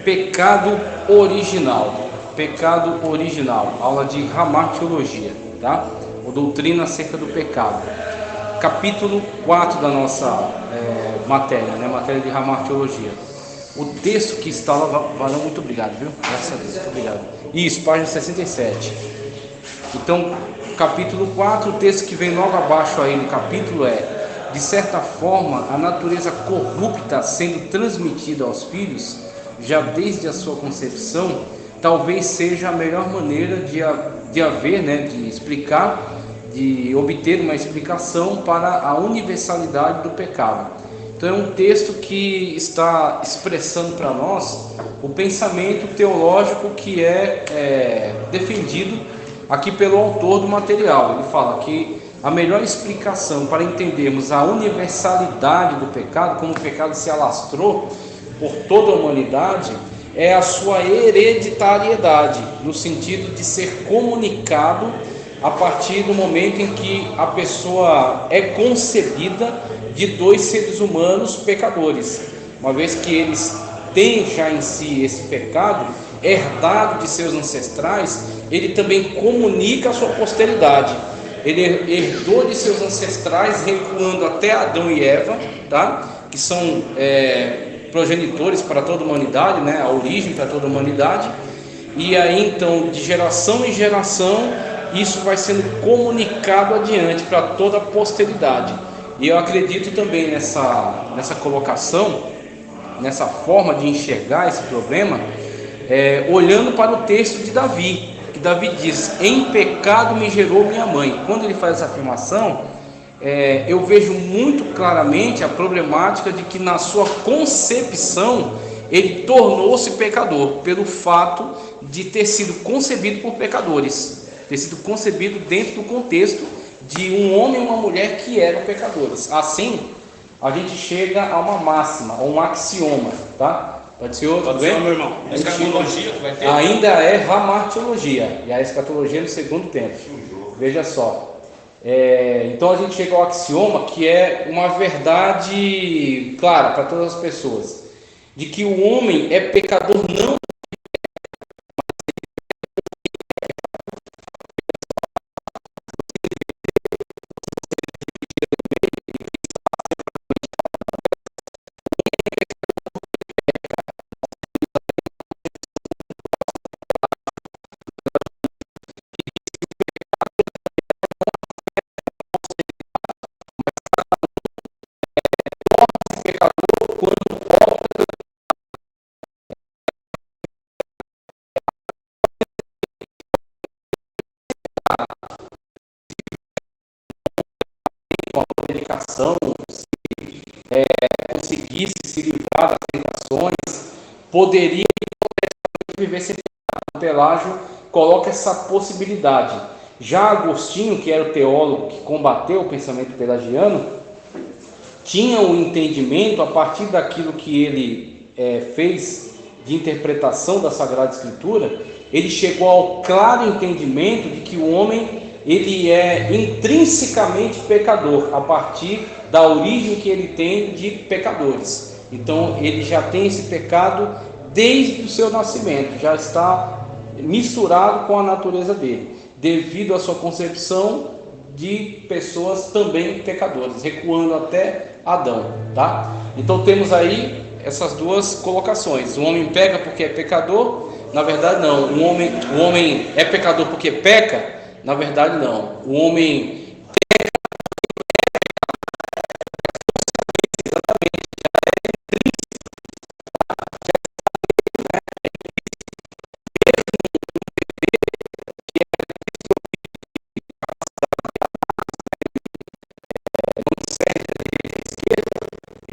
Pecado original. Pecado original. Aula de Hamartiologia, tá? Ou doutrina acerca do pecado. Capítulo 4 da nossa matéria, né? Matéria de Hamartiologia. O texto que está lá, Varão, muito obrigado, viu? Graças a Deus, muito obrigado. Isso, página 67. Então, capítulo 4, o texto que vem logo abaixo aí no capítulo é: de certa forma, a natureza corrupta sendo transmitida aos filhos, já desde a sua concepção, talvez seja a melhor maneira de haver, né, de explicar, de obter uma explicação para a universalidade do pecado. Então é um texto que está expressando para nós o pensamento teológico que é defendido aqui pelo autor do material. Ele fala que a melhor explicação para entendermos a universalidade do pecado, como o pecado se alastrou por toda a humanidade, é a sua hereditariedade, no sentido de ser comunicado a partir do momento em que a pessoa é concebida de dois seres humanos pecadores, uma vez que eles têm já em si esse pecado herdado de seus ancestrais. Ele também comunica a sua posteridade. Ele herdou de seus ancestrais, recuando até Adão e Eva, tá? Que são progenitores para toda a humanidade, né? A origem para toda a humanidade. E aí então, de geração em geração, isso vai sendo comunicado adiante para toda a posteridade. E eu acredito também nessa colocação, nessa forma de enxergar esse problema, olhando para o texto de Davi, que Davi diz: em pecado me gerou minha mãe. Quando ele faz essa afirmação, eu vejo muito claramente a problemática de que na sua concepção ele tornou-se pecador, pelo fato de ter sido concebido por pecadores, ter sido concebido dentro do contexto de um homem e uma mulher que eram pecadores. Assim, a gente chega a uma máxima, a um axioma, tá? Pode ser outro, Pode ser, meu irmão. A escatologia que vai ter. Ainda é hamartiologia, e a escatologia no segundo tempo. Veja só. Então a gente chega ao axioma, que é uma verdade clara para todas as pessoas, de que o homem é pecador não uma medicação, conseguisse se livrar das tentações, poderia viver sem pecado. O Pelágio coloca essa possibilidade. Já Agostinho, que era o teólogo que combateu o pensamento pelagiano, tinha um entendimento a partir daquilo que ele fez de interpretação da Sagrada Escritura. Ele chegou ao claro entendimento de que o homem ele é intrinsecamente pecador, a partir da origem que ele tem de pecadores. Então ele já tem esse pecado desde o seu nascimento, já está misturado com a natureza dele, devido à sua concepção de pessoas também pecadoras, recuando até Adão, tá? Então temos aí essas duas colocações: o homem peca porque é pecador. Na verdade não, o homem é pecador porque peca. Na verdade não, o homem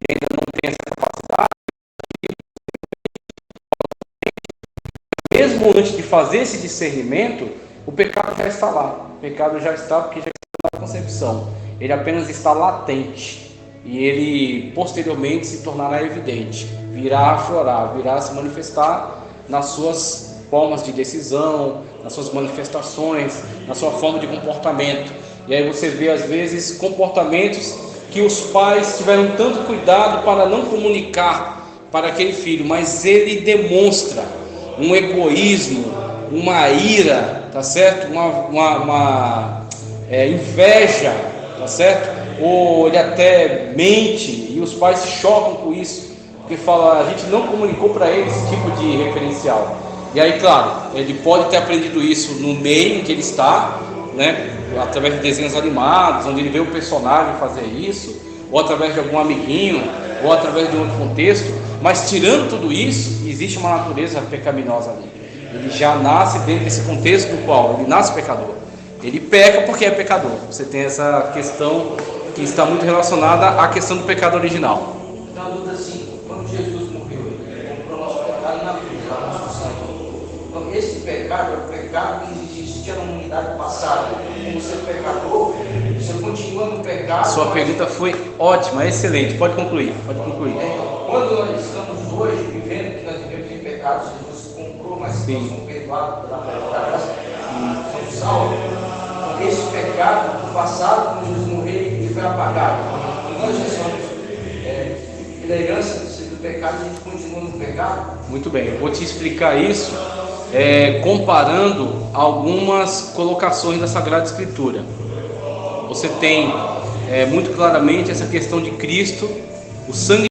ainda não tem essa capacidade, mesmo antes de fazer esse discernimento, o pecado já está lá. O pecado já está, porque já está na concepção. Ele apenas está latente. E ele posteriormente se tornará evidente. Virá aflorar, virá se manifestar nas suas formas de decisão, nas suas manifestações, na sua forma de comportamento. E aí você vê às vezes comportamentos que os pais tiveram tanto cuidado para não comunicar para aquele filho, mas ele demonstra um egoísmo, uma ira, tá certo? Uma inveja, tá certo? Ou ele até mente, e os pais se chocam com isso, porque fala, a gente não comunicou para ele esse tipo de referencial. E aí, claro, ele pode ter aprendido isso no meio em que ele está, né? Através de desenhos animados, onde ele vê o personagem fazer isso, ou através de algum amiguinho, ou através de outro contexto. Mas tirando tudo isso, existe uma natureza pecaminosa ali. Ele já nasce dentro desse contexto no qual ele nasce pecador. Ele peca porque é pecador. Você tem essa questão que está muito relacionada à questão do pecado original. Na dúvida, assim, quando Jesus morreu, ele comprou nosso pecado na cruz, lá no nosso sangue. Então, esse pecado é o pecado que existia na humanidade passada. Como ser pecador, você continua no pecado. Sua pergunta foi ótima, excelente. Pode concluir, pode concluir. Então, quando nós estamos hoje vivendo que nós vivemos em pecados, Jesus comprou, mas nós somos perdoados pela graça, somos salvos. Esse pecado do passado, quando Jesus morreu, ele foi apagado. Nós já somos pela herança do pecado, a gente continua no pecado. Muito bem, eu vou te explicar isso comparando algumas colocações da Sagrada Escritura. Você tem muito claramente essa questão de Cristo, o sangue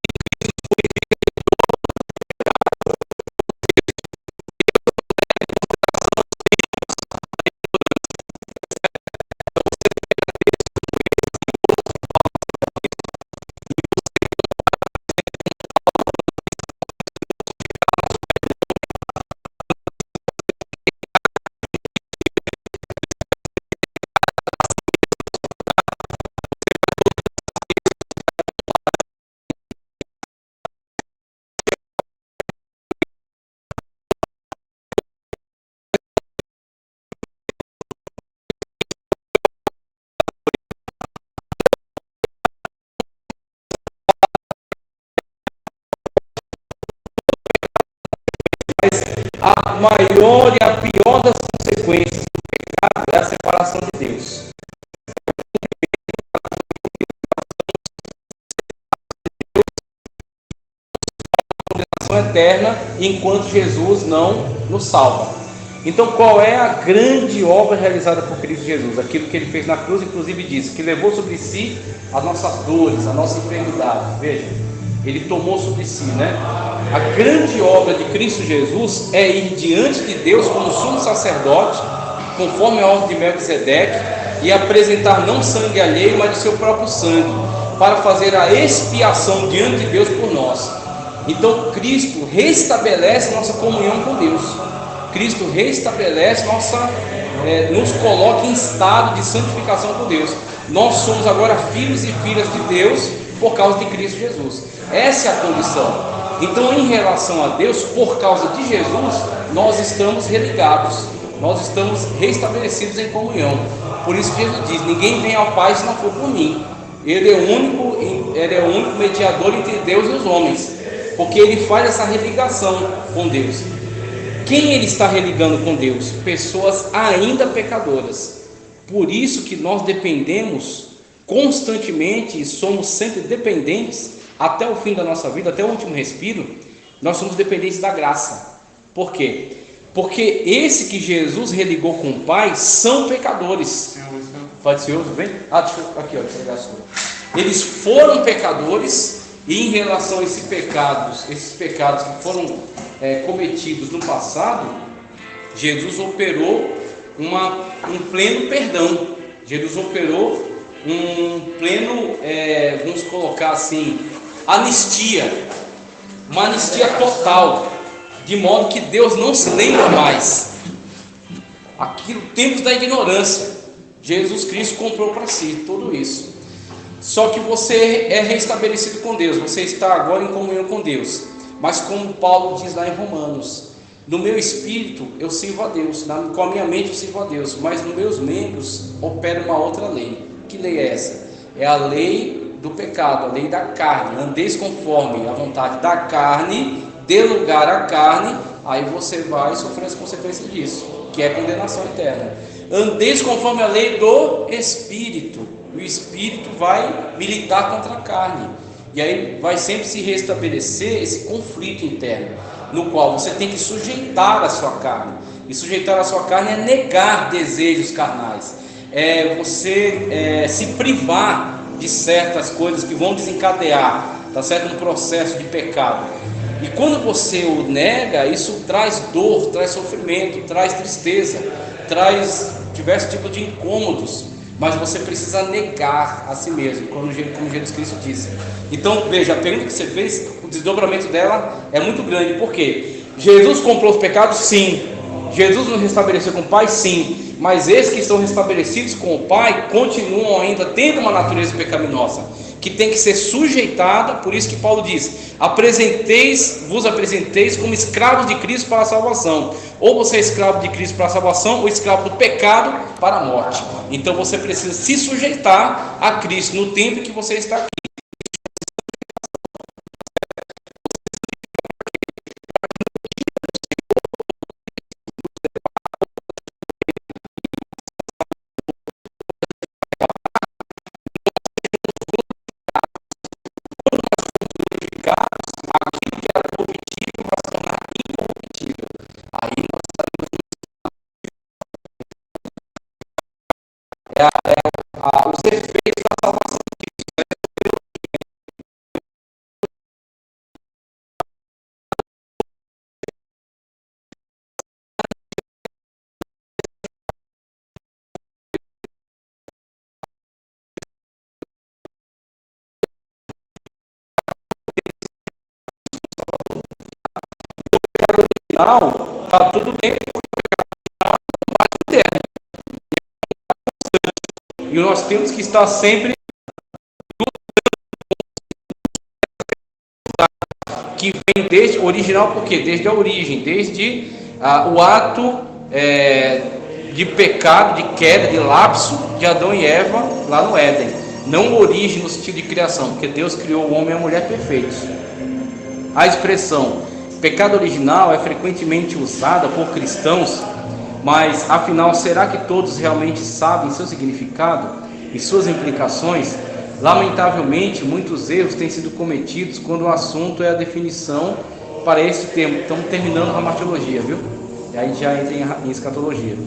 a maior e a pior das consequências do pecado é a separação de Deus. A condenação eterna enquanto Jesus não nos salva. Então, qual é a grande obra realizada por Cristo Jesus? Aquilo que ele fez na cruz, inclusive diz, que levou sobre si as nossas dores, a nossa enfermidade. Veja, ele tomou sobre si, né? A grande obra de Cristo Jesus é ir diante de Deus como sumo sacerdote, conforme a ordem de Melquisedeque, e apresentar não sangue alheio, mas o seu próprio sangue, para fazer a expiação diante de Deus por nós. Então Cristo restabelece nossa comunhão com Deus. Cristo restabelece nos coloca em estado de santificação com Deus. Nós somos agora filhos e filhas de Deus por causa de Cristo Jesus. Essa é a condição. Então, em relação a Deus, por causa de Jesus, nós estamos religados, nós estamos restabelecidos em comunhão. Por isso que Jesus diz: ninguém vem ao Pai se não for por mim. Ele é o único mediador entre Deus e os homens, porque ele faz essa religação com Deus. Quem ele está religando com Deus? Pessoas ainda pecadoras. Por isso que nós dependemos constantemente e somos sempre dependentes até o fim da nossa vida, até o último respiro. Nós somos dependentes da graça. Por quê? Porque esse que Jesus religou com o Pai são pecadores. Pode ser outro, vem? Deixa eu aqui, deixa eu pegar a sua. Eles foram pecadores, e em relação a esses pecados que foram cometidos no passado, Jesus operou um pleno perdão. Jesus operou um pleno, vamos colocar assim, anistia, uma anistia total, de modo que Deus não se lembra mais. Aquilo, tempos da ignorância, Jesus Cristo comprou para si tudo isso. Só que você é restabelecido com Deus, você está agora em comunhão com Deus. Mas como Paulo diz lá em Romanos: no meu espírito eu sirvo a Deus, com a minha mente eu sirvo a Deus, mas nos meus membros opera uma outra lei. Que lei é essa? É a lei do pecado, a lei da carne. Andeis conforme a vontade da carne, dê lugar à carne, aí você vai sofrer as consequências disso, que é a condenação eterna. Andeis conforme a lei do Espírito. O Espírito vai militar contra a carne. E aí vai sempre se restabelecer esse conflito interno, no qual você tem que sujeitar a sua carne. E sujeitar a sua carne é negar desejos carnais, é você se privar de certas coisas que vão desencadear, tá certo? Um processo de pecado. E quando você o nega, isso traz dor, traz sofrimento, traz tristeza, traz diversos tipos de incômodos. Mas você precisa negar a si mesmo, como Jesus Cristo disse. Então, veja, a pergunta que você fez, o desdobramento dela é muito grande. Por quê? Jesus comprou os pecados? Sim. Jesus nos restabeleceu com o Pai? Sim. Mas esses que estão restabelecidos com o Pai continuam ainda tendo uma natureza pecaminosa, que tem que ser sujeitada. Por isso que Paulo diz: vos apresenteis como escravos de Cristo para a salvação. Ou você é escravo de Cristo para a salvação, ou escravo do pecado para a morte. Então você precisa se sujeitar a Cristo no tempo que você está aqui. Aquilo que era corruptível vai se tornar incorruptível. Aí nós os efeitos da salvação de Cristo. Não, está tudo bem, e nós temos que estar sempre que vem desde o original, porque desde a origem, desde o ato de pecado, de queda, de lapso de Adão e Eva lá no Éden, não origem no sentido de criação, porque Deus criou o homem e a mulher perfeitos. A expressão pecado original é frequentemente usada por cristãos, mas afinal, será que todos realmente sabem seu significado e suas implicações? Lamentavelmente, muitos erros têm sido cometidos quando o assunto é a definição para esse termo. Estamos terminando a martiologia, viu? E aí já entra em escatologia.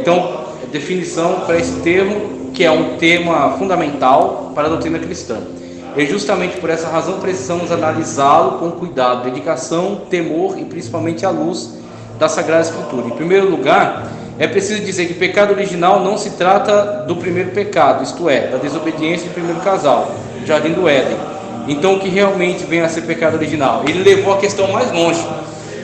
Então, a definição para esse termo, que é um tema fundamental para a doutrina cristã. E justamente por essa razão precisamos analisá-lo com cuidado, dedicação, temor e principalmente à luz da Sagrada Escritura. Em primeiro lugar, é preciso dizer que pecado original não se trata do primeiro pecado, isto é, da desobediência do primeiro casal, do Jardim do Éden. Então, o que realmente vem a ser pecado original? Ele levou a questão mais longe.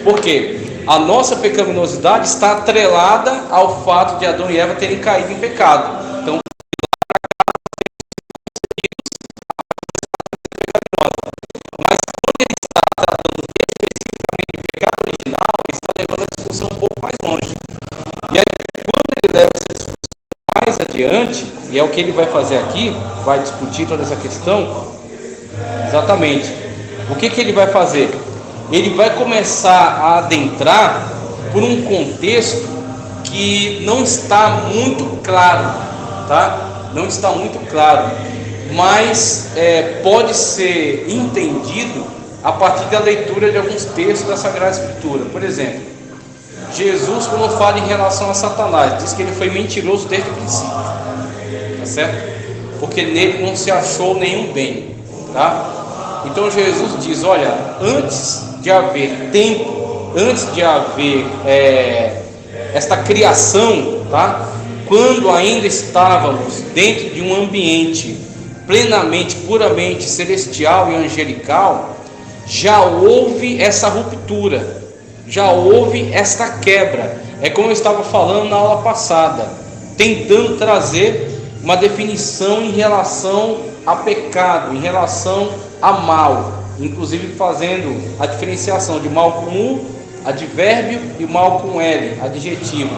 Por quê? A nossa pecaminosidade está atrelada ao fato de Adão e Eva terem caído em pecado. Então, mas quando ele está tratando especificamente de pecado original, ele está levando a discussão um pouco mais longe. E aí, quando ele leva essa discussão mais adiante, e é o que ele vai fazer aqui, vai discutir toda essa questão, exatamente. O que ele vai fazer? Ele vai começar a adentrar por um contexto que não está muito claro, tá? Não está muito claro, mas pode ser entendido a partir da leitura de alguns textos da Sagrada Escritura. Por exemplo, Jesus, quando fala em relação a Satanás, diz que ele foi mentiroso desde o princípio, tá certo? Porque nele não se achou nenhum bem, tá? Então Jesus diz: olha, antes de haver tempo, antes de haver esta criação, tá? Quando ainda estávamos dentro de um ambiente plenamente, puramente celestial e angelical, já houve essa ruptura, já houve esta quebra. É como eu estava falando na aula passada, tentando trazer uma definição em relação a pecado, em relação a mal, inclusive fazendo a diferenciação de mal com U, advérbio, e mal com L, adjetivo.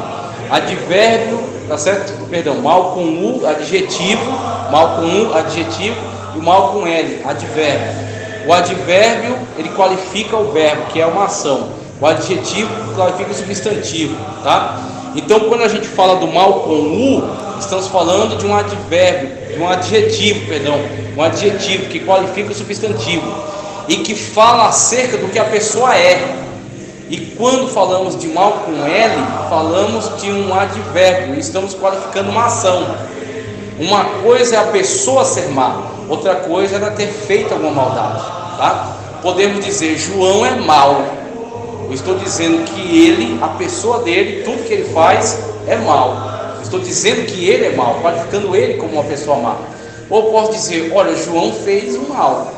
Advérbio, tá certo? Perdão, mal com U, adjetivo, mal com U, adjetivo, e mal com L, advérbio. O advérbio, ele qualifica o verbo, que é uma ação. O adjetivo qualifica o substantivo, tá? Então, quando a gente fala do mal com U, estamos falando de um advérbio, de um adjetivo, perdão, um adjetivo que qualifica o substantivo e que fala acerca do que a pessoa é. E quando falamos de mal com L, falamos de um advérbio, estamos qualificando uma ação. Uma coisa é a pessoa ser má, outra coisa é ela ter feito alguma maldade, tá? Podemos dizer, João é mau. Eu estou dizendo que ele, a pessoa dele, tudo que ele faz é mal. Eu estou dizendo que ele é mau, qualificando ele como uma pessoa má. Ou posso dizer, olha, João fez o mal.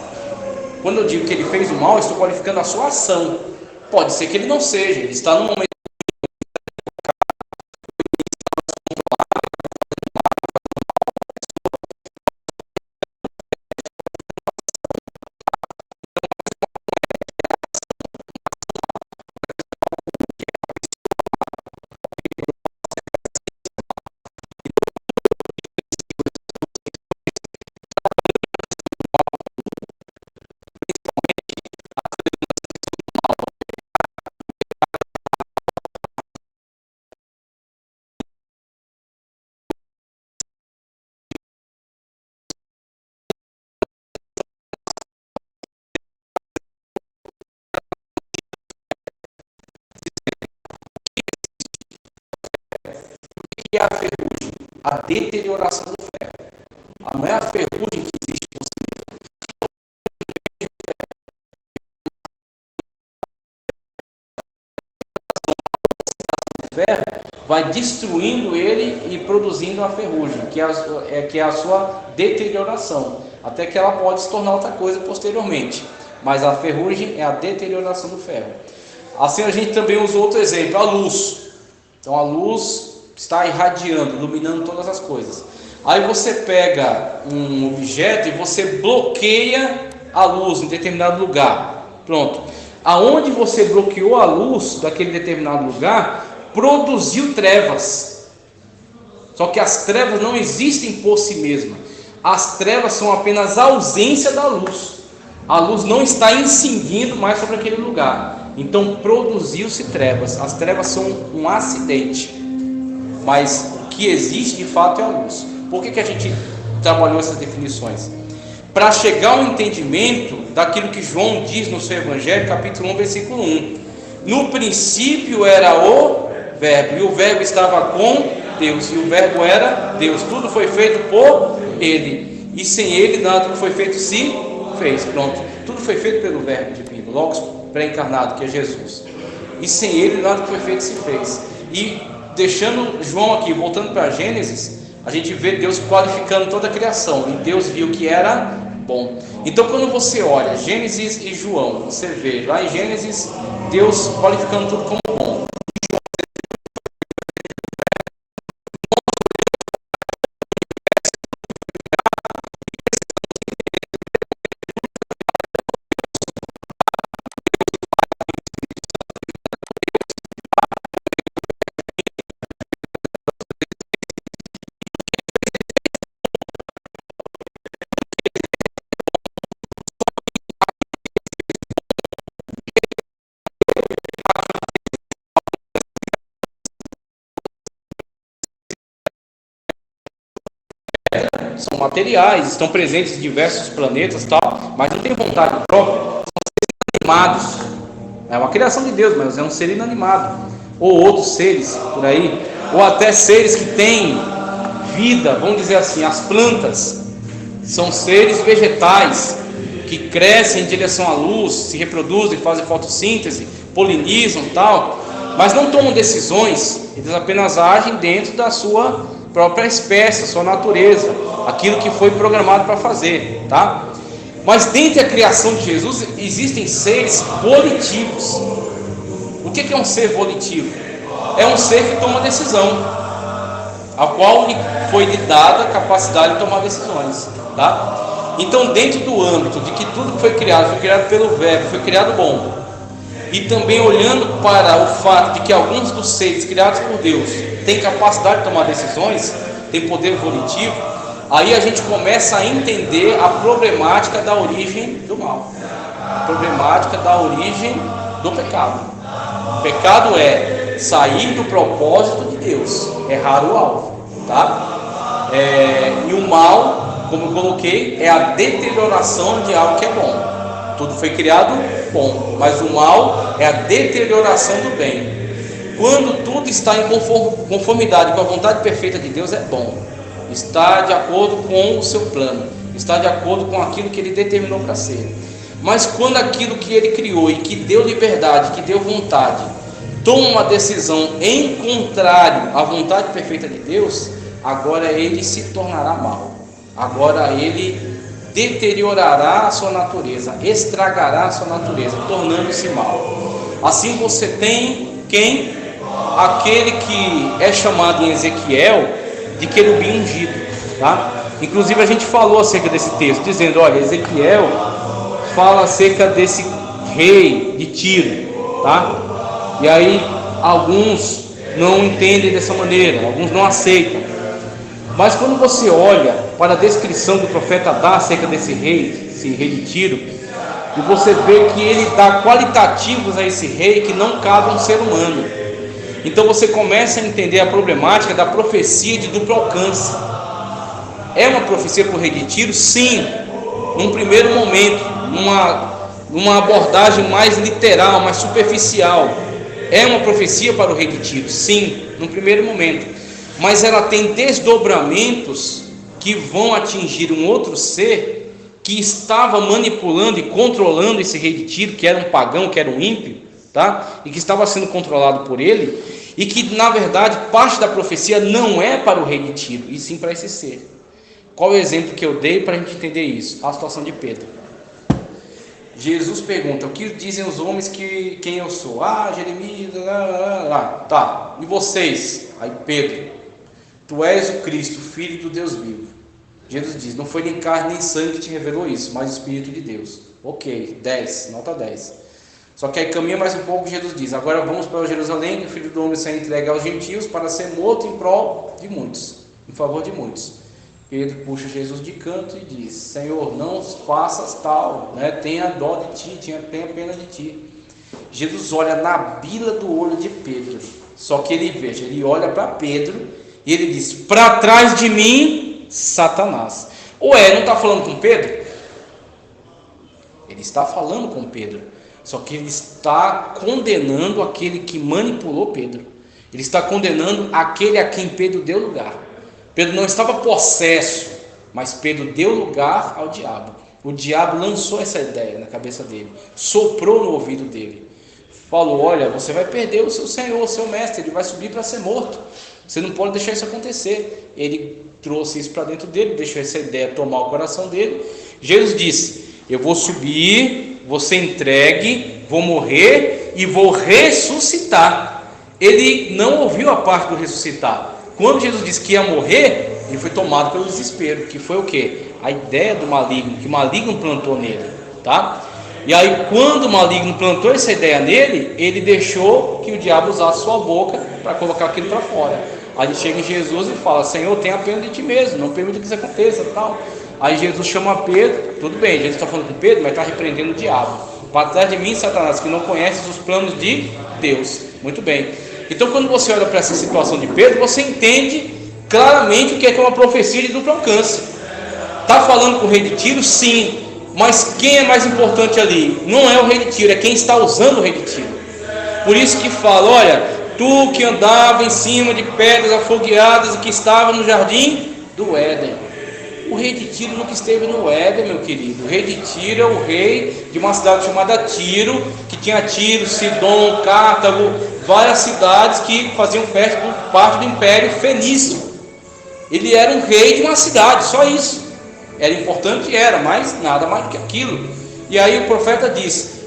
Quando eu digo que ele fez o mal, eu estou qualificando a sua ação. Pode ser que ele não seja, ele está no momento. Que é a ferrugem? A deterioração do ferro. Não é a ferrugem que existe no ferro, vai destruindo ele e produzindo a ferrugem, que é a sua deterioração, até que ela pode se tornar outra coisa posteriormente. Mas a ferrugem é a deterioração do ferro. Assim a gente também usa outro exemplo, a luz. Então a luz está irradiando, iluminando todas as coisas. Aí você pega um objeto e você bloqueia a luz em determinado lugar. Pronto. Aonde você bloqueou a luz daquele determinado lugar, produziu trevas. Só que as trevas não existem por si mesmas. As trevas são apenas a ausência da luz. A luz não está incidindo mais sobre aquele lugar. Então produziu-se trevas. As trevas são um acidente. Mas o que existe de fato é a luz. Por que a gente trabalhou essas definições? Para chegar ao entendimento daquilo que João diz no seu Evangelho, capítulo 1, versículo 1. No princípio era o Verbo, e o Verbo estava com Deus, e o Verbo era Deus. Tudo foi feito por Ele, e sem Ele nada que foi feito se fez. Pronto, tudo foi feito pelo Verbo divino, logo pré-encarnado, que é Jesus. E sem Ele nada que foi feito se fez. E deixando João aqui, voltando para Gênesis, a gente vê Deus qualificando toda a criação, e Deus viu que era bom. Então quando você olha Gênesis e João, você vê lá em Gênesis Deus qualificando tudo como bom. São materiais, estão presentes em diversos planetas, tal, mas não tem vontade própria, são seres animados. É uma criação de Deus, mas é um ser inanimado. Ou outros seres por aí, ou até seres que têm vida, vamos dizer assim, as plantas são seres vegetais que crescem em direção à luz, se reproduzem, fazem fotossíntese, polinizam, tal, mas não tomam decisões, eles apenas agem dentro da sua própria espécie, sua natureza, aquilo que foi programado para fazer, tá? Mas dentro da criação de Jesus existem seres volitivos. O que é um ser volitivo? É um ser que toma decisão, a qual lhe foi lhe dada a capacidade de tomar decisões, tá? Então, dentro do âmbito de que tudo que foi criado pelo Verbo, foi criado bom, e também olhando para o fato de que alguns dos seres criados por Deus têm capacidade de tomar decisões, têm poder volitivo, aí a gente começa a entender a problemática da origem do mal, a problemática da origem do pecado. O pecado é sair do propósito de Deus, errar o alvo, tá? E o mal, como eu coloquei, é a deterioração de algo que é bom. Tudo foi criado bom, mas o mal é a deterioração do bem. Quando tudo está em conformidade com a vontade perfeita de Deus, é bom. Está de acordo com o seu plano, está de acordo com aquilo que Ele determinou para ser. Mas quando aquilo que Ele criou e que deu liberdade, que deu vontade, toma uma decisão em contrário à vontade perfeita de Deus, agora ele se tornará mal. Agora ele deteriorará a sua natureza, estragará a sua natureza, tornando-se mal. Assim você tem quem? Aquele que é chamado em Ezequiel de querubim ungido, tá? Inclusive a gente falou acerca desse texto, dizendo, olha, Ezequiel fala acerca desse rei de Tiro, tá? E aí alguns não entendem dessa maneira, alguns não aceitam. Mas quando você olha para a descrição que o profeta dá acerca desse rei de Tiro, e você vê que ele dá qualitativos a esse rei que não cabe a um ser humano. Então você começa a entender a problemática da profecia de duplo alcance. É uma profecia para o rei de Tiro? Sim, num primeiro momento, numa abordagem mais literal, mais superficial. É uma profecia para o rei de Tiro? Sim, num primeiro momento. Mas ela tem desdobramentos que vão atingir um outro ser que estava manipulando e controlando esse rei de Tiro, que era um pagão, que era um ímpio, tá? E que estava sendo controlado por ele, e que na verdade parte da profecia não é para o rei de Tiro, e sim para esse ser. Qual é o exemplo que eu dei para a gente entender isso? A situação de Pedro. Jesus pergunta: o que dizem os homens que quem eu sou? Jeremias, tá, e vocês? Aí Pedro: tu és o Cristo, Filho do Deus vivo. Jesus diz: não foi nem carne nem sangue que te revelou isso, mas o Espírito de Deus. Ok, 10, nota 10. Só que aí caminha mais um pouco, Jesus diz: agora vamos para Jerusalém, que o Filho do Homem será entregue aos gentios para ser morto em prol de muitos, em favor de muitos. Pedro puxa Jesus de canto e diz: Senhor, não faças tal, tenha dó de ti, tenha pena de ti. Jesus olha na bila do olho de Pedro, só que ele olha para Pedro e ele diz: para trás de mim, Satanás. Não está falando com Pedro? Ele está falando com Pedro, só que ele está condenando aquele que manipulou Pedro. Ele está condenando aquele a quem Pedro deu lugar. Pedro não estava possesso, mas Pedro deu lugar ao diabo. O diabo lançou essa ideia na cabeça dele, soprou no ouvido dele, falou: olha, você vai perder o seu Senhor, o seu mestre, ele vai subir para ser morto, você não pode deixar isso acontecer. Ele trouxe isso para dentro dele, deixou essa ideia tomar o coração dele. Jesus disse: eu vou subir, vou ser entregue, vou morrer e vou ressuscitar. Ele não ouviu a parte do ressuscitar. Quando Jesus disse que ia morrer, ele foi tomado pelo desespero, que foi o quê? A ideia do maligno, que o maligno plantou nele, tá? E aí quando o maligno plantou essa ideia nele, ele deixou que o diabo usasse sua boca para colocar aquilo para fora. Aí ele chega em Jesus e fala: Senhor, tenha pena de ti mesmo, não permita que isso aconteça, tal. Aí Jesus chama Pedro, tudo bem, Jesus está falando com Pedro, mas está repreendendo o diabo. Para trás de mim, Satanás, que não conheces os planos de Deus. Muito bem. Então quando você olha para essa situação de Pedro, você entende claramente o que é uma profecia de duplo alcance. Está falando com o rei de Tiro? Sim. Mas quem é mais importante ali? Não é o rei de Tiro, é quem está usando o rei de Tiro. Por isso que fala: olha, tu que andava em cima de pedras afogueadas e que estava no jardim do Éden. O rei de Tiro nunca esteve no Éden, meu querido. O rei de Tiro é o rei de uma cidade chamada Tiro, que tinha Tiro, Sidom, Cartago, várias cidades que faziam parte do Império Fenício. Ele era um rei de uma cidade, só isso. Era importante, mas nada mais do que aquilo. E aí o profeta diz: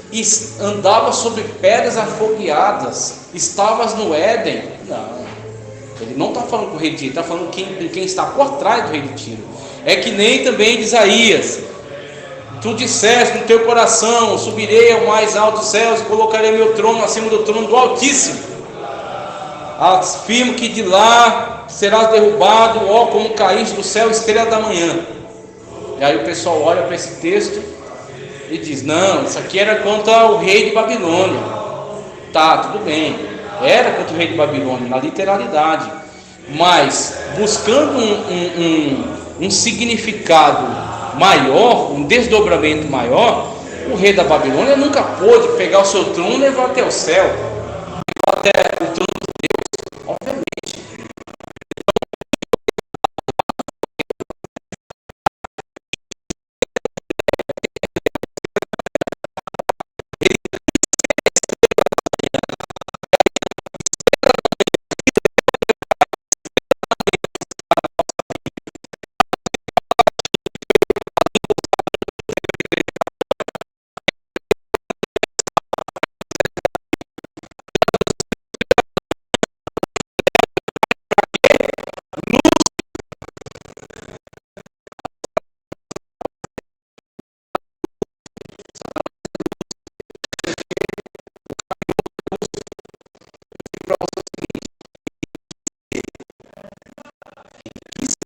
andava sobre pedras afogueadas, estavas no Éden. Não, ele não está falando com o rei de Tiro, está falando com quem está por trás do rei de Tiro. É que nem também de Isaías: tu disseste no teu coração: subirei ao mais alto dos céus e colocarei meu trono acima do trono do Altíssimo. Afirmo que de lá serás derrubado, como caíste do céu, estrela da manhã. E aí o pessoal olha para esse texto e diz: não, isso aqui era contra o rei de Babilônia. Tá, tudo bem, era contra o rei de Babilônia, na literalidade. mas buscando um significado maior, um desdobramento maior, o rei da Babilônia nunca pôde pegar o seu trono e levar até o céu, até o trono de Deus, obviamente.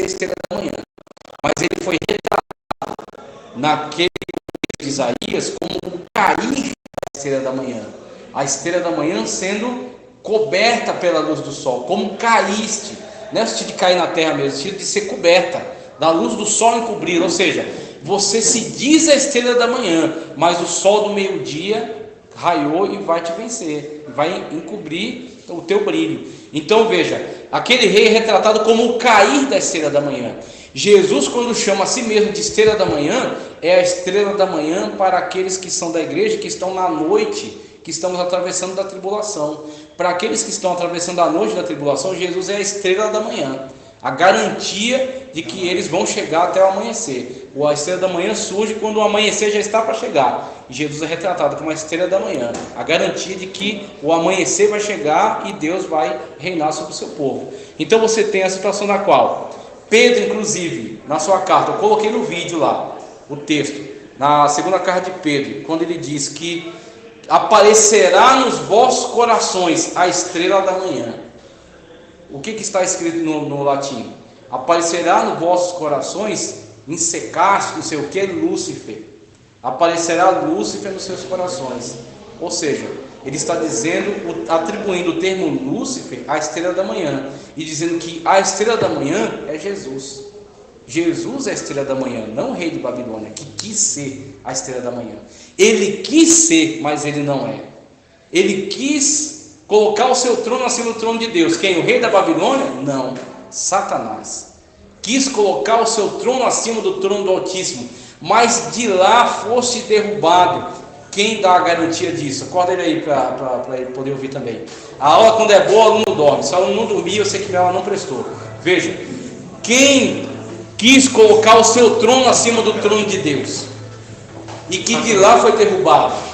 Estrela da manhã, mas ele foi retratado naquele de Isaías como o cair da estrela da manhã, a estrela da manhã sendo coberta pela luz do sol, como caíste, não é o sentido de cair na terra mesmo, é o sentido de ser coberta, da luz do sol encobrir, ou seja, você se diz a estrela da manhã, mas o sol do meio-dia raiou e vai te vencer, vai encobrir o teu brilho. Então veja, aquele rei é retratado como o cair da estrela da manhã. Jesus, quando chama a si mesmo de estrela da manhã, é a estrela da manhã para aqueles que são da igreja, que estão na noite, que estamos atravessando da tribulação. Para aqueles que estão atravessando a noite da tribulação, Jesus é a estrela da manhã, a garantia de que eles vão chegar até o amanhecer. A estrela da manhã surge quando o amanhecer já está para chegar. E Jesus é retratado como a estrela da manhã, a garantia de que o amanhecer vai chegar e Deus vai reinar sobre o seu povo. Então você tem a situação na qual Pedro, inclusive, na sua carta, eu coloquei no vídeo lá o texto, na segunda carta de Pedro, quando ele diz que aparecerá nos vossos corações a estrela da manhã. O que está escrito no latim? Aparecerá nos vossos corações, insecaste, não sei o que, Lúcifer. Aparecerá Lúcifer nos seus corações. Ou seja, ele está dizendo, atribuindo o termo Lúcifer à estrela da manhã, e dizendo que a estrela da manhã é Jesus. Jesus é a estrela da manhã, não o rei de Babilônia, que quis ser a estrela da manhã. Ele quis ser, mas ele não é. Ele quis colocar o seu trono acima do trono de Deus. Quem? O rei da Babilônia? Não, Satanás. Quis colocar o seu trono acima do trono do Altíssimo, mas de lá fosse derrubado. Quem dá a garantia disso? Acorda ele aí para ele poder ouvir também. A aula, quando é boa, o aluno dorme. Se o aluno não dormir, eu sei que ela não prestou. Veja, quem quis colocar o seu trono acima do trono de Deus e que de lá foi derrubado?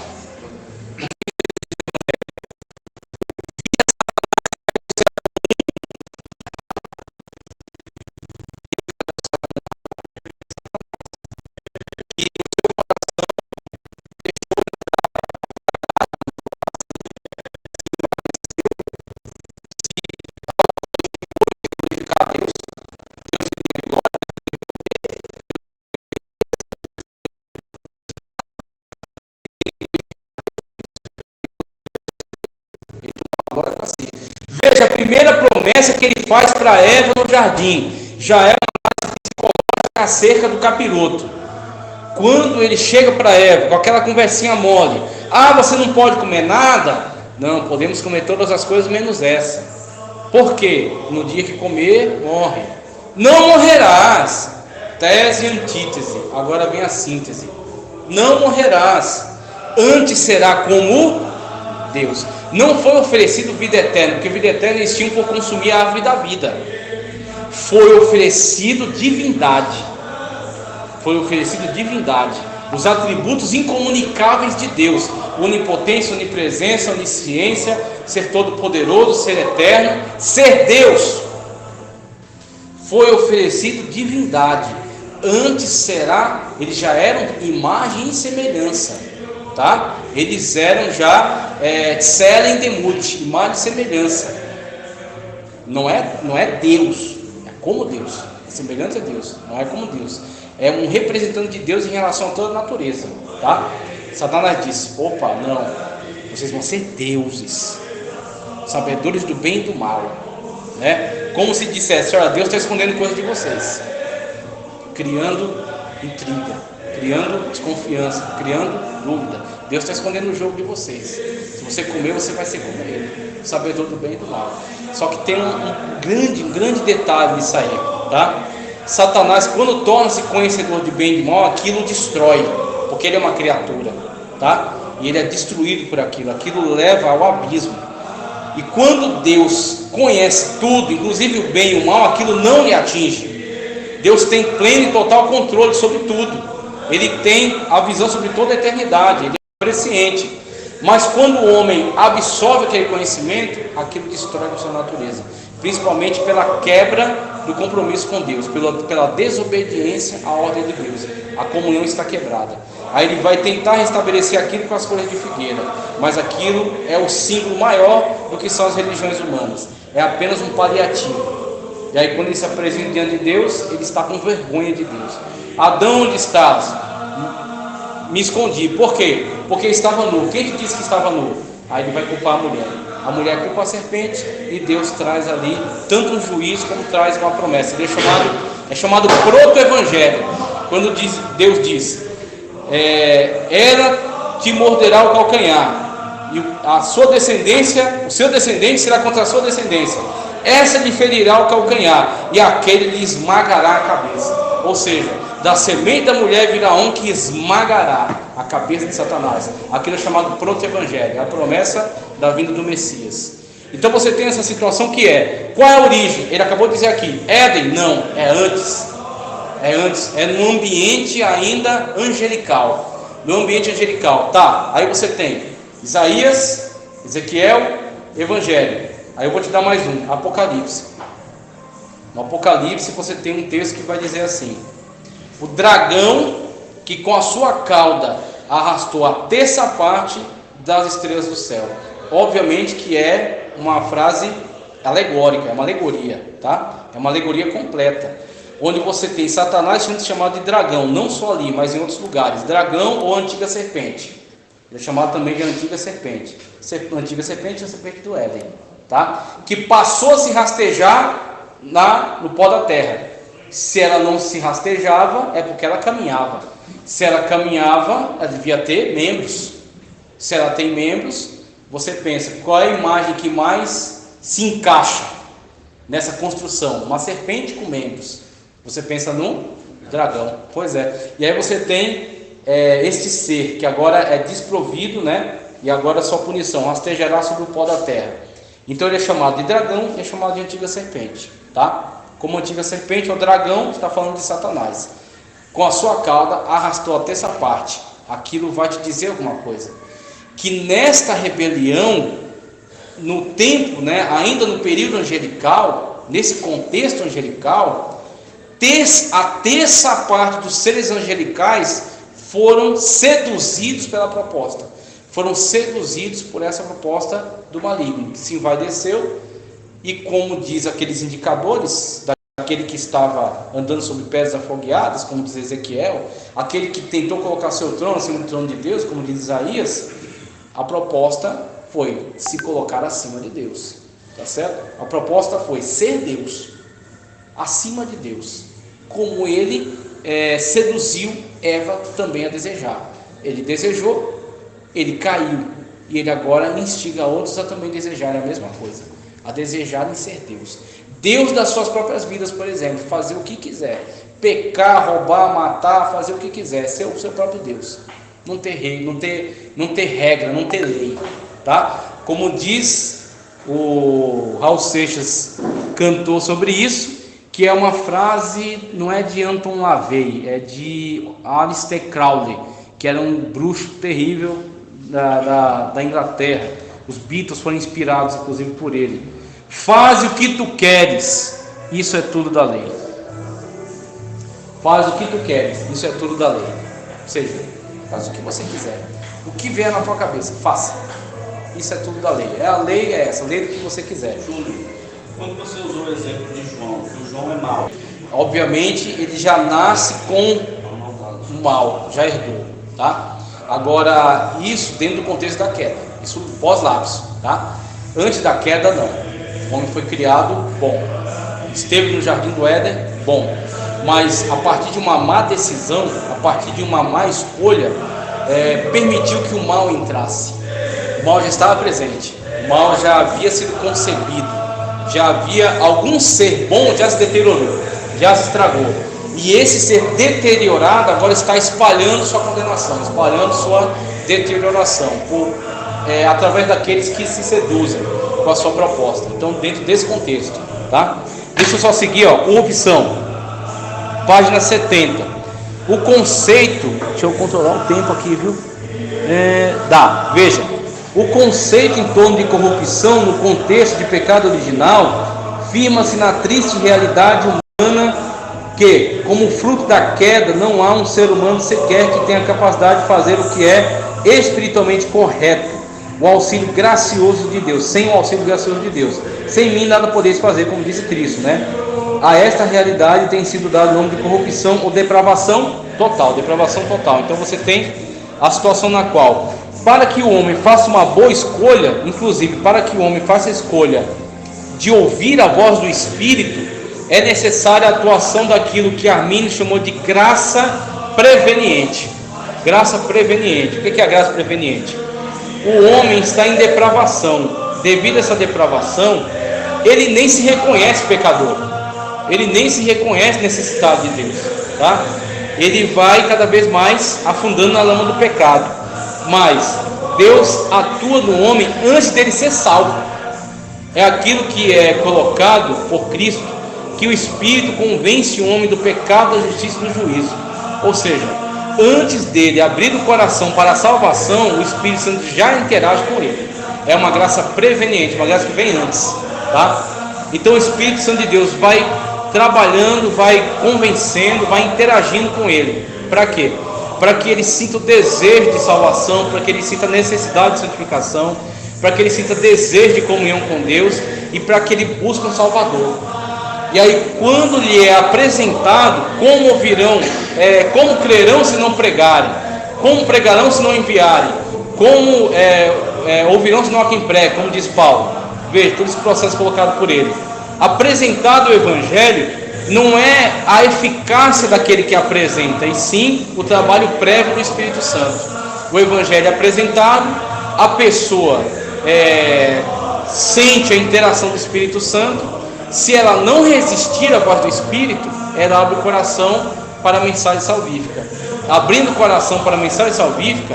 Veja, a primeira promessa que ele faz para Eva no jardim já é uma psicológica acerca do capiroto. Quando ele chega para Eva com aquela conversinha mole: ah, você não pode comer nada? Não, podemos comer todas as coisas menos essa. Por quê? No dia que comer, morre. Não morrerás. Tese e antítese. Agora vem a síntese. Não morrerás, antes será como Deus. Não foi oferecido vida eterna, porque vida eterna eles tinham por consumir a árvore da vida. Foi oferecido divindade. Foi oferecido divindade, os atributos incomunicáveis de Deus: onipotência, onipresença, onisciência, ser todo-poderoso, ser eterno, ser Deus. Foi oferecido divindade. Antes será, eles já eram imagem e semelhança, tá? Eles eram já Tselen Demut, imagem e semelhança. Não é Deus, é como Deus, é semelhante a Deus, não é como Deus. É um representante de Deus em relação a toda a natureza, tá? Satanás disse: opa, não, vocês vão ser deuses, sabedores do bem e do mal. né? Como se dissesse: olha, Deus está escondendo coisas de vocês, criando intriga, criando desconfiança, criando dúvida. Deus está escondendo o jogo de vocês. Se você comer, você vai ser como Ele, sabedor do bem e do mal. Só que tem um grande detalhe nisso aí, tá? Satanás, quando torna-se conhecedor de bem e de mal, aquilo destrói, porque ele é uma criatura, tá? E ele é destruído por aquilo, aquilo leva ao abismo. E quando Deus conhece tudo, inclusive o bem e o mal, aquilo não lhe atinge. Deus tem pleno e total controle sobre tudo. Ele tem a visão sobre toda a eternidade, ele é presciente. Mas quando o homem absorve aquele conhecimento, aquilo destrói a sua natureza, principalmente pela quebra do compromisso com Deus, pela desobediência à ordem de Deus. A comunhão está quebrada. Aí ele vai tentar restabelecer aquilo com as folhas de figueira, mas aquilo é o símbolo maior do que são as religiões humanas. É apenas um paliativo. E aí quando ele se apresenta diante de Deus, ele está com vergonha de Deus. Adão, onde estás? Me escondi. Por quê? Porque estava nu. Quem te disse que estava nu? Aí ele vai culpar a mulher. A mulher culpa a serpente e Deus traz ali tanto um juízo como traz uma promessa. Ele é chamado proto-evangelho. Quando Deus diz: ela te morderá o calcanhar, e a sua descendência, o seu descendente será contra a sua descendência. Essa lhe ferirá o calcanhar, e aquele lhe esmagará a cabeça. Ou seja, da semente da mulher virá um que esmagará a cabeça de Satanás. Aquilo é chamado proto-evangelho, a promessa da vinda do Messias. Então você tem essa situação que qual é a origem? Ele acabou de dizer aqui, Éden, não, é antes, é no ambiente ainda angelical, tá, aí você tem Isaías, Ezequiel, Evangelho. Aí eu vou te dar mais um, Apocalipse. No Apocalipse você tem um texto que vai dizer assim: o dragão que com a sua cauda arrastou a terça parte das estrelas do céu. Obviamente que é uma frase alegórica, é uma alegoria, tá? É uma alegoria completa, onde você tem Satanás sendo chamado de dragão, não só ali, mas em outros lugares. Dragão ou antiga serpente, ele é chamado também de antiga serpente. Antiga serpente é a serpente do Éden, tá? Que passou a se rastejar no pó da terra. Se ela não se rastejava, é porque ela caminhava. Se ela caminhava, ela devia ter membros. Se ela tem membros, você pensa, qual é a imagem que mais se encaixa nessa construção? Uma serpente com membros. Você pensa num dragão. Pois é. E aí você tem este ser que agora é desprovido, né? E agora sua punição rastejará sobre o pó da terra. Então ele é chamado de dragão e é chamado de antiga serpente, tá? Como antiga serpente, o dragão está falando de Satanás. Com a sua cauda arrastou a terça parte. Aquilo vai te dizer alguma coisa. Que nesta rebelião, no tempo, né, ainda no período angelical, nesse contexto angelical, a terça parte dos seres angelicais foram seduzidos pela proposta. Foram seduzidos por essa proposta do maligno, que se envaideceu. E como diz aqueles indicadores, daquele que estava andando sobre pedras afogueadas, como diz Ezequiel, aquele que tentou colocar seu trono acima do trono de Deus, como diz Isaías, a proposta foi se colocar acima de Deus, tá certo? A proposta foi ser Deus, acima de Deus, como ele seduziu Eva também a desejar. Ele desejou, ele caiu, e ele agora instiga outros a também desejarem a mesma coisa, a desejarem ser Deus. Deus das suas próprias vidas, por exemplo, fazer o que quiser, pecar, roubar, matar, fazer o que quiser, ser o seu próprio Deus, não ter rei, não ter regra, não ter lei, tá? Como diz o Raul Seixas, cantou sobre isso, que é uma frase, não é de Anton LaVey, é de Aleister Crowley, que era um bruxo terrível da Inglaterra. Os Beatles foram inspirados inclusive por ele. Faz o que tu queres, isso é tudo da lei. Faz o que tu queres, isso é tudo da lei. Ou seja, faz o que você quiser, o que vier na tua cabeça, faça. Isso é tudo da lei. A lei é essa, a lei do que você quiser. Júlio, quando você usou o exemplo de João, que o João é mau, obviamente ele já nasce com o mal, já herdou, tá? Agora, isso dentro do contexto da queda, isso pós-lapso, tá? Antes da queda, não. O homem foi criado bom. Esteve no jardim do Éden, bom. Mas a partir de uma má decisão, a partir de uma má escolha, permitiu que o mal entrasse. O mal já estava presente. O mal já havia sido concebido. Já havia algum ser bom, já se deteriorou, já se estragou. E esse ser deteriorado agora está espalhando sua condenação, espalhando sua deterioração, através daqueles que se seduzem com a sua proposta. Então, dentro desse contexto, tá? Deixa eu só seguir, corrupção, página 70. O conceito, deixa eu controlar o tempo aqui, viu? Veja, o conceito em torno de corrupção no contexto de pecado original firma-se na triste realidade humana que, como fruto da queda, não há um ser humano sequer que tenha a capacidade de fazer o que é espiritualmente correto, o auxílio gracioso de Deus. Sem o auxílio gracioso de Deus, sem mim nada podeis fazer, como disse Cristo, né? A esta realidade tem sido dado o nome de corrupção ou depravação total. Então você tem a situação na qual, para que o homem faça uma boa escolha, inclusive para que o homem faça a escolha de ouvir a voz do Espírito, é necessária a atuação daquilo que Armínio chamou de graça preveniente. Graça preveniente. O que é a graça preveniente? O homem está em depravação. Devido a essa depravação, ele nem se reconhece pecador. Ele nem se reconhece necessitado de Deus, tá? Ele vai cada vez mais afundando na lama do pecado. Mas Deus atua no homem antes dele ser salvo. É aquilo que é colocado por Cristo, que o Espírito convence o homem do pecado, da justiça e do juízo. Ou seja, antes dele abrir o coração para a salvação, o Espírito Santo já interage com ele. É uma graça preveniente, uma graça que vem antes, tá? Então o Espírito Santo de Deus vai trabalhando, vai convencendo, vai interagindo com ele. Para quê? Para que ele sinta o desejo de salvação, para que ele sinta a necessidade de santificação, para que ele sinta desejo de comunhão com Deus e para que ele busque um Salvador. E aí, quando lhe é apresentado, como crerão se não pregarem, como pregarão se não enviarem, como ouvirão se não há quem pregue, como diz Paulo. Veja, todo esse processo colocado por ele. Apresentado o Evangelho, não é a eficácia daquele que apresenta, e sim o trabalho prévio do Espírito Santo. O Evangelho é apresentado, a pessoa sente a interação do Espírito Santo. Se ela não resistir à voz do Espírito, ela abre o coração para a mensagem salvífica. Abrindo o coração para a mensagem salvífica,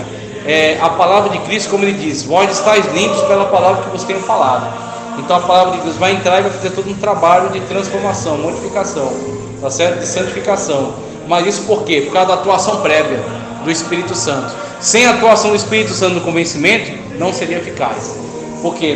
a palavra de Cristo, como ele diz: vós estáis limpos pela palavra que vos tenho falado. Então a palavra de Deus vai entrar e vai fazer todo um trabalho de transformação, modificação, tá certo? De santificação. Mas isso por quê? Por causa da atuação prévia do Espírito Santo. Sem a atuação do Espírito Santo no convencimento, não seria eficaz. Porque